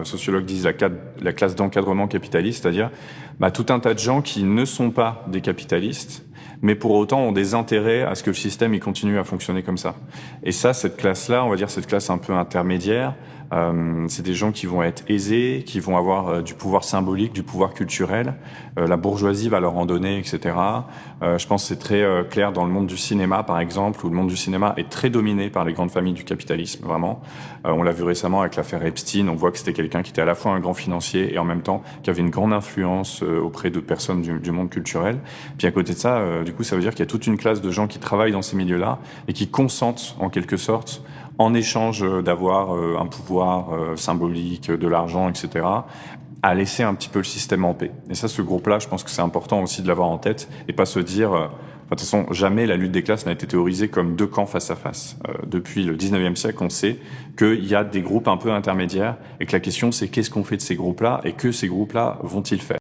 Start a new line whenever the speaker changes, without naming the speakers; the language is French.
sociologues disent la classe d'encadrement capitaliste, c'est-à-dire tout un tas de gens qui ne sont pas des capitalistes, mais pour autant ont des intérêts à ce que le système il continue à fonctionner comme ça. Et ça, cette classe-là, on va dire cette classe un peu intermédiaire, c'est des gens qui vont être aisés, qui vont avoir du pouvoir symbolique, du pouvoir culturel. La bourgeoisie va leur en donner, etc. Je pense que c'est très clair dans le monde du cinéma, par exemple, où le monde du cinéma est très dominé par les grandes familles du capitalisme, vraiment. On l'a vu récemment avec l'affaire Epstein, on voit que c'était quelqu'un qui était à la fois un grand financier et en même temps qui avait une grande influence auprès de personnes du monde culturel. Puis à côté de ça, du coup, ça veut dire qu'il y a toute une classe de gens qui travaillent dans ces milieux-là et qui consentent, en quelque sorte, en échange d'avoir un pouvoir symbolique, de l'argent, etc., à laisser un petit peu le système en paix. Et ça, ce groupe-là, je pense que c'est important aussi de l'avoir en tête et pas se dire... de toute façon, jamais la lutte des classes n'a été théorisée comme deux camps face à face. Depuis le 19e siècle, on sait qu'il y a des groupes un peu intermédiaires et que la question, c'est qu'est-ce qu'on fait de ces groupes-là et que ces groupes-là vont-ils faire ?